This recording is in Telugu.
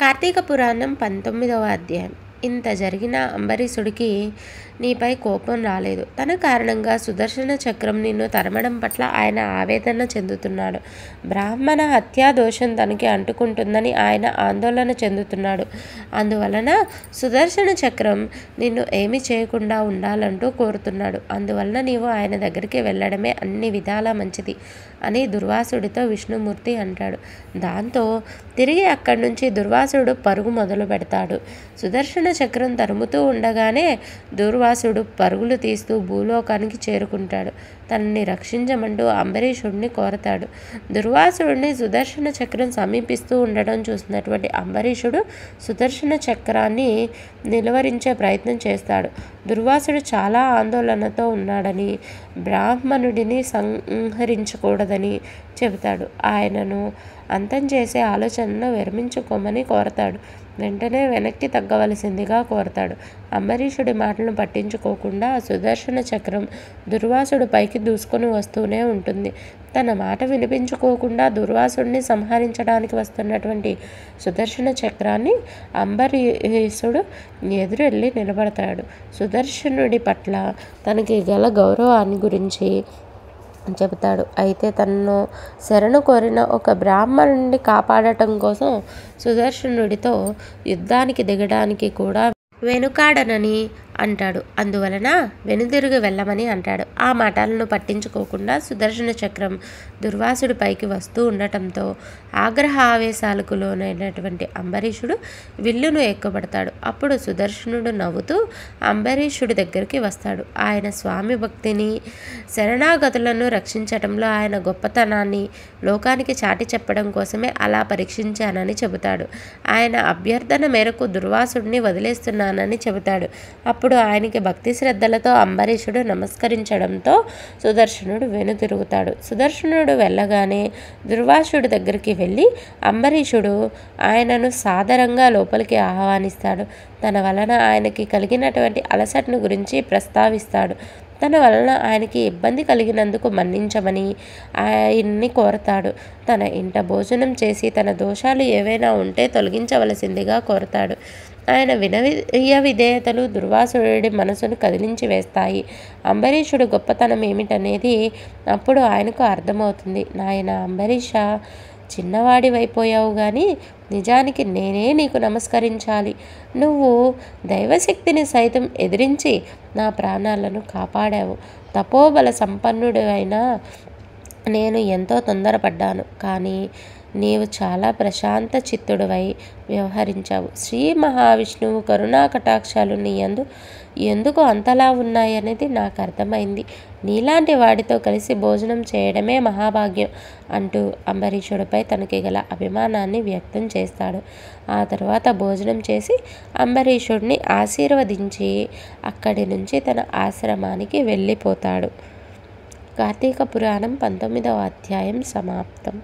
కార్తీక పురాణం 19వ అధ్యాయం. ఇంత జరిగిన అంబరీషుడికి నీపై కోపం రాలేదు. తన కారణంగా సుదర్శన చక్రం నిన్ను తరమడం పట్ల ఆయన ఆవేదన చెందుతున్నాడు. బ్రాహ్మణ హత్యా దోషం తనకి అంటుకుంటుందని ఆయన ఆందోళన చెందుతున్నాడు. అందువలన సుదర్శన చక్రం నిన్ను ఏమీ చేయకుండా ఉండాలంటూ కోరుతున్నాడు. అందువలన నీవు ఆయన దగ్గరికి వెళ్ళడమే అన్ని విధాలా మంచిది అని దుర్వాసుడితో విష్ణుమూర్తి అంటాడు. దాంతో తిరిగి అక్కడి నుంచి దుర్వాసుడు పరుగు మొదలు పెడతాడు. సుదర్శన చక్రం తరుముతూ ఉండగానే దుర్వాసుడు పరుగులు తీస్తూ భూలోకానికి చేరుకుంటాడు. తనని రక్షించమంటూ అంబరీషుడిని కోరతాడు. దుర్వాసుడిని సుదర్శన చక్రం సమీపిస్తూ ఉండడం చూసినటువంటి అంబరీషుడు సుదర్శన చక్రాన్ని నిలువరించే ప్రయత్నం చేస్తాడు. దుర్వాసుడు చాలా ఆందోళనతో ఉన్నాడని, బ్రాహ్మణుడిని సంహరించకూడదని చెబుతాడు. ఆయనను అంతం చేసే ఆలోచనను విరమించుకోమని కోరతాడు. వెంటనే వెనక్కి తగ్గవలసిందిగా కోరతాడు. అంబరీషుడి మాటలను పట్టించుకోకుండా సుదర్శన చక్రం దుర్వాసుడు పైకి దూసుకొని వస్తూనే ఉంటుంది. తన మాట వినిపించుకోకుండా దుర్వాసుడిని సంహరించడానికి వస్తున్నటువంటి సుదర్శన చక్రాన్ని అంబరీషుడు ఎదురెళ్ళి నిలబడతాడు. సుదర్శనుడి పట్ల తనకి గల గౌరవాన్ని గురించి చెబుతాడు. అయితే తనను శరణు కోరిన ఒక బ్రాహ్మణుడిని కాపాడటం కోసం సుదర్శనుడితో యుద్ధానికి దిగడానికి కూడా వెనుకాడనని అంటాడు. అందువలన వెనుదిరుగు వెళ్ళమని అంటాడు. ఆ మాటలను పట్టించుకోకుండా సుదర్శన చక్రం దుర్వాసుడి పైకి వస్తూ ఉండటంతో ఆగ్రహ ఆవేశాలకు లోనైనటువంటి అంబరీషుడు విల్లును ఎక్కుపడతాడు. అప్పుడు సుదర్శనుడు నవ్వుతూ అంబరీషుడి దగ్గరికి వస్తాడు. ఆయన స్వామి భక్తిని, శరణాగతులను రక్షించటంలో ఆయన గొప్పతనాన్ని లోకానికి చాటి చెప్పడం కోసమే అలా పరీక్షించానని చెబుతాడు. ఆయన అభ్యర్థన మేరకు దుర్వాసుడిని వదిలేస్తున్నానని చెబుతాడు. అప్పుడు ఆయనకి భక్తి శ్రద్ధలతో అంబరీషుడు నమస్కరించడంతో సుదర్శనుడు వెనుతిరుగుతాడు. సుదర్శనుడు వెళ్ళగానే దుర్వాసుడి దగ్గరికి వెళ్ళి అంబరీషుడు ఆయనను సాదరంగా లోపలికి ఆహ్వానిస్తాడు. తన వలన ఆయనకి కలిగినటువంటి అలసటను గురించి ప్రస్తావిస్తాడు. తన వలన ఆయనకి ఇబ్బంది కలిగినందుకు మన్నించమని ఆయన్ని కోరతాడు. తన ఇంట భోజనం చేసి తన దోషాలు ఏవైనా ఉంటే తొలగించవలసిందిగా కోరతాడు. ఆయన వినయ విధేయతలు దుర్వాసుడి మనసును కదిలించి వేస్తాయి. అంబరీషుడు గొప్పతనం ఏమిటనేది అప్పుడు ఆయనకు అర్థమవుతుంది. నాయన అంబరీష, చిన్నవాడివైపోయావు కానీ నిజానికి నేనే నీకు నమస్కరించాలి. నువ్వు దైవశక్తిని సైతం ఎదిరించి నా ప్రాణాలను కాపాడావు. తపోబల సంపన్నుడు అయినా నేను ఎంతో తొందరపడ్డాను, కానీ నీవు చాలా ప్రశాంత చిత్తుడివై వ్యవహరించావు. శ్రీ మహావిష్ణువు కరుణా కటాక్షాలు నీ ఎందుకు అంతలా ఉన్నాయనేది నాకు అర్థమైంది. నీలాంటి వాడితో కలిసి భోజనం చేయడమే మహాభాగ్యం అంటూ అంబరీషుడిపై తనకి గల అభిమానాన్ని వ్యక్తం చేస్తాడు. ఆ తర్వాత భోజనం చేసి అంబరీషుడిని ఆశీర్వదించి అక్కడి నుంచి తన ఆశ్రమానికి వెళ్ళిపోతాడు. కార్తీక పురాణం 19వ అధ్యాయం సమాప్తం.